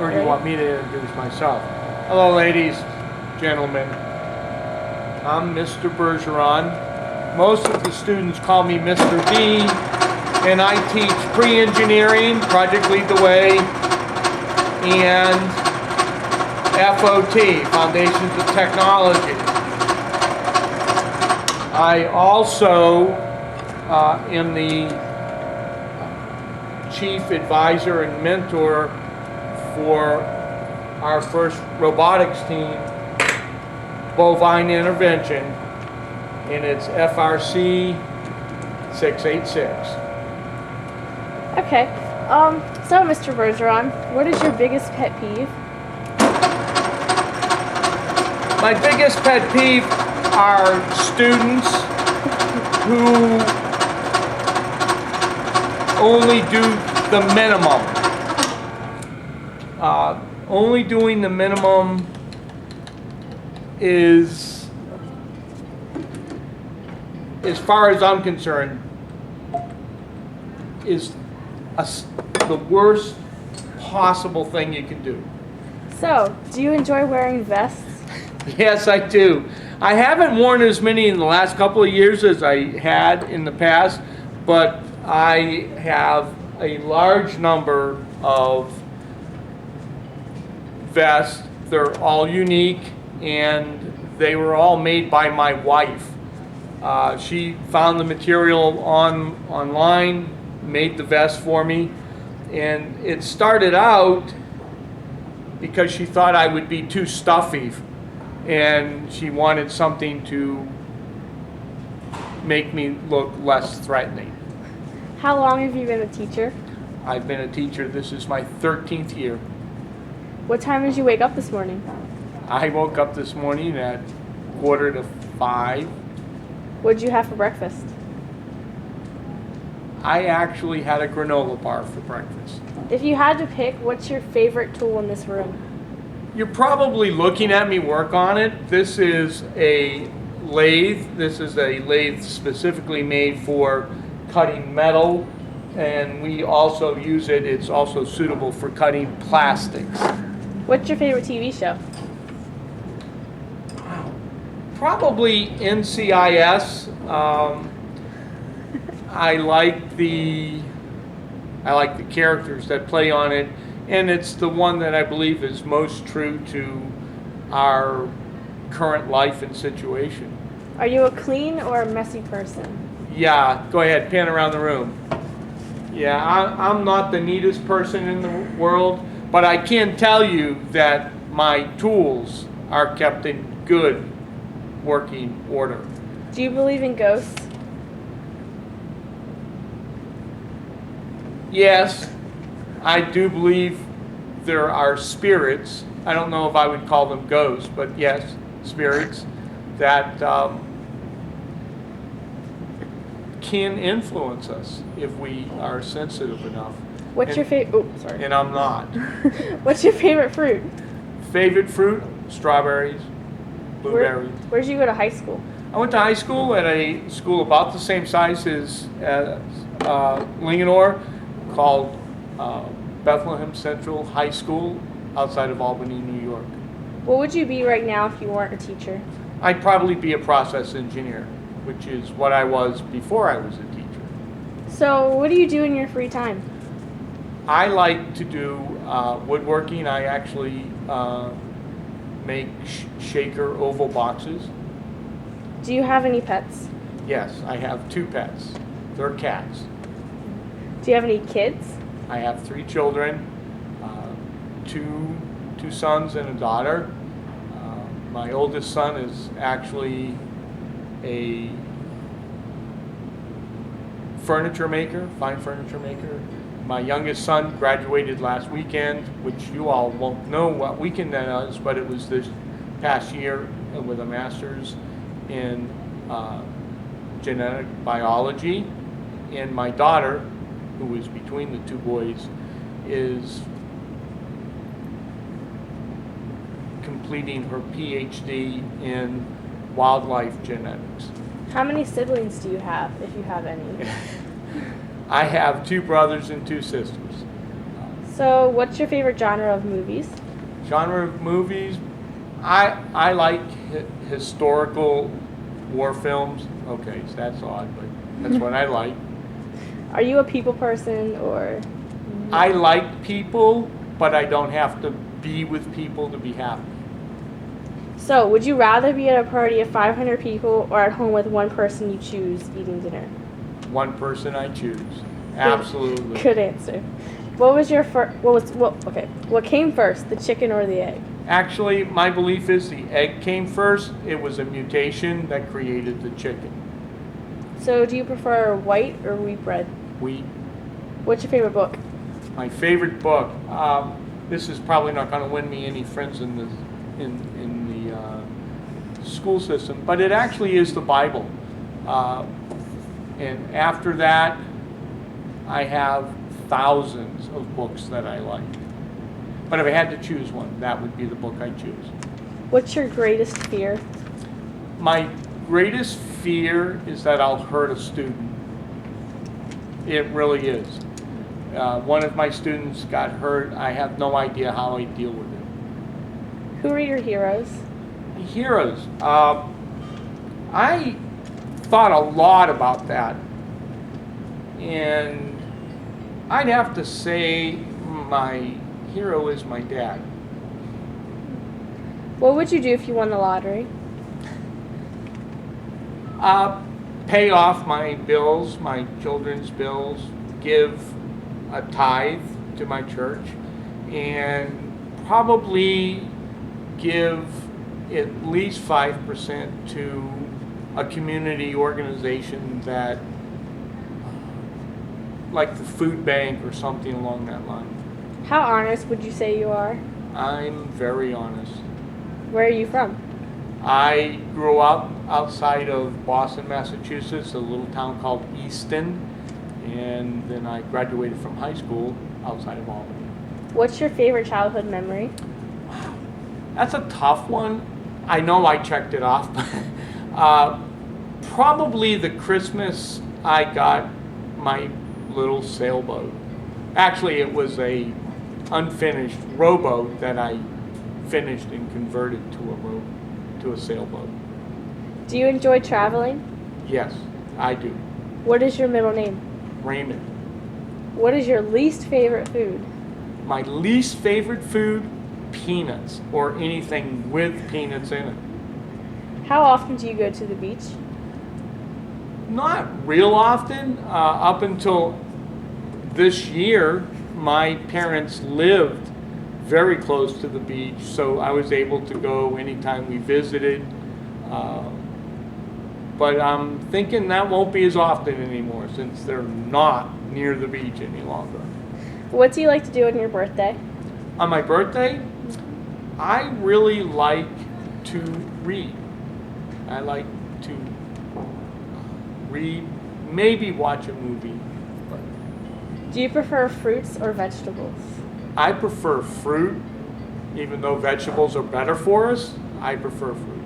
Or you want me to introduce myself? Hello, ladies, gentlemen. I'm Mr. Bergeron. Most of the students call me Mr. D, and I teach pre-engineering, Project Lead the Way, and FOT, Foundations of Technology. I also am the chief advisor and mentor for our first robotics team, Bovine Intervention, and it's FRC 686. Okay. So Mr. Bergeron, what is your biggest pet peeve? My biggest pet peeve are students who only do the minimum. Only doing the minimum is, as far as I'm concerned, is the worst possible thing you can do. So, do you enjoy wearing vests? Yes, I do. I haven't worn as many in the last couple of years as I had in the past, but I have a large number of vests. They're all unique, and they were all made by my wife. She found the material online, made the vest for me, and it started out because she thought I would be too stuffy, and she wanted something to make me look less threatening. How long have you been a teacher? I've been a teacher, this is my 13th year. What time did you wake up this morning? I woke up this morning at 4:45. What did you have for breakfast? I actually had a granola bar for breakfast. If you had to pick, what's your favorite tool in this room? You're probably looking at me work on it. This is a lathe. This is a lathe specifically made for cutting metal, and we also use it. It's also suitable for cutting plastics. What's your favorite TV show? Probably NCIS. I like the characters that play on it, and it's the one that I believe is most true to our current life and situation. Are you a clean or a messy person? Yeah, go ahead, pan around the room. Yeah, I'm not the neatest person in the world, but I can tell you that my tools are kept in good working order. Do you believe in ghosts? Yes, I do believe there are spirits. I don't know if I would call them ghosts, but yes, spirits that can influence us if we are sensitive enough. What's your favorite? Oh, sorry. And I'm not. What's your favorite fruit? Favorite fruit? Strawberries, blueberries. Where did you go to high school? I went to high school at a school about the same size as Linganore, called Bethlehem Central High School outside of Albany, New York. What would you be right now if you weren't a teacher? I'd probably be a process engineer, which is what I was before I was a teacher. So, what do you do in your free time? I like to do woodworking. I actually make shaker oval boxes. Do you have any pets? Yes, I have 2 pets. They're cats. Do you have any kids? I have 3 children, two sons and a daughter. My oldest son is actually a furniture maker, fine furniture maker. My youngest son graduated last weekend, which you all won't know what weekend that is, but it was this past year with a master's in genetic biology. And my daughter, who is between the 2 boys, is completing her PhD in wildlife genetics. How many siblings do you have, if you have any? I have 2 brothers and 2 sisters. So, what's your favorite genre of movies? Genre of movies, I like historical war films. Okay, so that's odd, but that's what I like. Are you a people person or? I like people, but I don't have to be with people to be happy. So, would you rather be at a party of 500 people or at home with one person you choose eating dinner? One person I choose. Absolutely. Good answer. What was your first? Okay. What came first, the chicken or the egg? Actually, my belief is the egg came first. It was a mutation that created the chicken. So, do you prefer white or wheat bread? Wheat. What's your favorite book? My favorite book. This is probably not going to win me any friends in the school system, but it actually is the Bible. And after that, I have thousands of books that I like. But if I had to choose one, that would be the book I choose. What's your greatest fear? My greatest fear is that I'll hurt a student. It really is. One of my students got hurt. I have no idea how I deal with it. Who are your heroes? Heroes. I thought a lot about that. And I'd have to say my hero is my dad. What would you do if you won the lottery? Pay off my bills, my children's bills, give a tithe to my church, and probably give at least 5% to a community organization that, like the food bank or something along that line. How honest would you say you are? I'm very honest. Where are you from? I grew up outside of Boston, Massachusetts, a little town called Easton, and then I graduated from high school outside of Albany. What's your favorite childhood memory? That's a tough one. I know I checked it off. Probably the Christmas I got my little sailboat. Actually, it was a unfinished rowboat that I finished and converted to a sailboat. Do you enjoy traveling? Yes, I do. What is your middle name? Raymond. What is your least favorite food? My least favorite food, peanuts, or anything with peanuts in it. How often do you go to the beach? Not real often. Up until this year, my parents lived very close to the beach, so I was able to go anytime we visited. But I'm thinking that won't be as often anymore since they're not near the beach any longer. What do you like to do on your birthday? On my birthday, I really like to read. I like to read, maybe watch a movie. But Do you prefer fruits or vegetables? I prefer fruit, even though vegetables are better for us. I prefer fruit.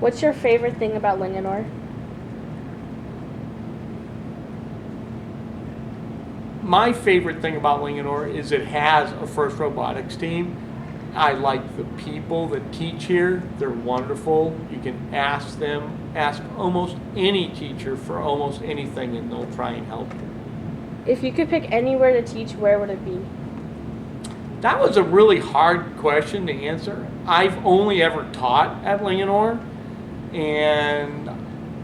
What's your favorite thing about Linganore? My favorite thing about Linganore is it has a FIRST robotics team. I like the people that teach here. They're wonderful. You can ask them, ask almost any teacher for almost anything and they'll try and help you. If you could pick anywhere to teach, where would it be? That was a really hard question to answer. I've only ever taught at Linganore, and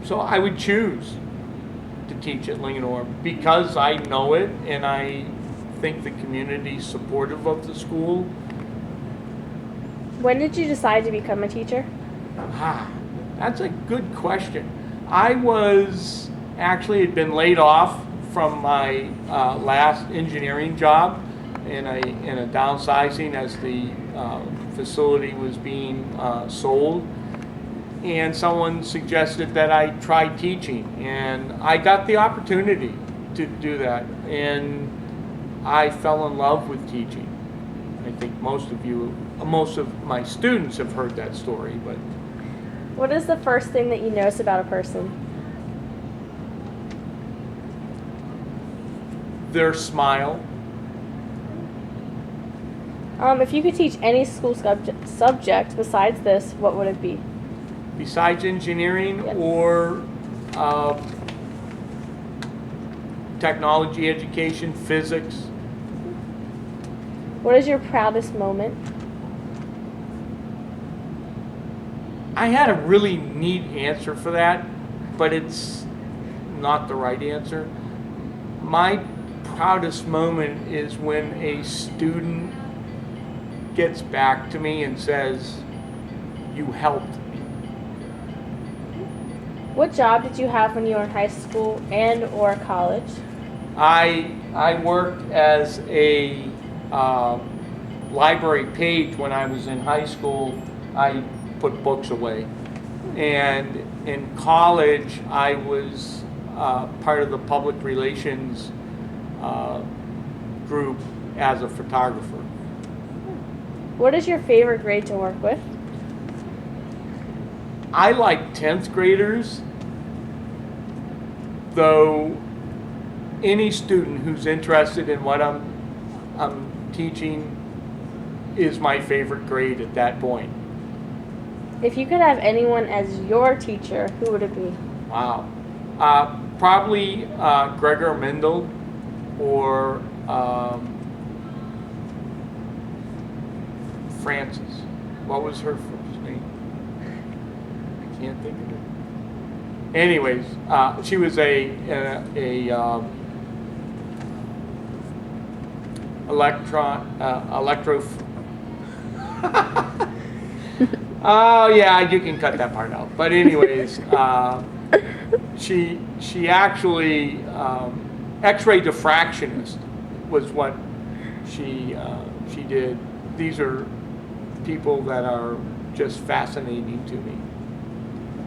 so I would choose to teach at Linganore because I know it and I think the community's supportive of the school. When did you decide to become a teacher? That's a good question. I was actually had been laid off from my last engineering job in a downsizing as the facility was being sold, and someone suggested that I try teaching, and I got the opportunity to do that, and I fell in love with teaching. I think most of my students have heard that story, but What is the first thing that you notice about a person? their smile If you could teach any school subject besides this, what would it be? Besides engineering Yes. or technology education, physics? What is your proudest moment? I had a really neat answer for that, but it's not the right answer. My proudest moment is when a student gets back to me and says, "You helped me." What job did you have when you were in high school and or college? I worked as a library page when I was in high school. I put books away. And in college, I was part of the public relations group as a photographer. What is your favorite grade to work with? I like 10th graders, though any student who's interested in what I'm teaching is my favorite grade at that point. If you could have anyone as your teacher, who would it be? Wow. Probably Gregor Mendel or Frances. What was her first name? I can't think of it. Anyways, she was a electro. Oh yeah, you can cut that part out. But anyways, she actually X-ray diffractionist was what she did. These are people that are just fascinating to me.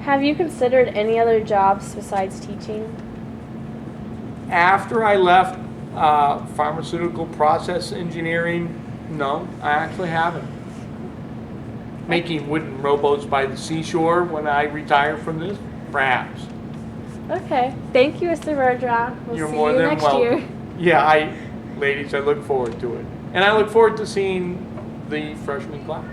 Have you considered any other jobs besides teaching? After I left pharmaceutical process engineering, no, I actually haven't. Making wooden rowboats by the seashore when I retire from this, perhaps. Okay. Thank you, Mr. Bergeron. We'll You're see more you than next welcome. year. Yeah, ladies, I look forward to it. And I look forward to seeing the freshman class.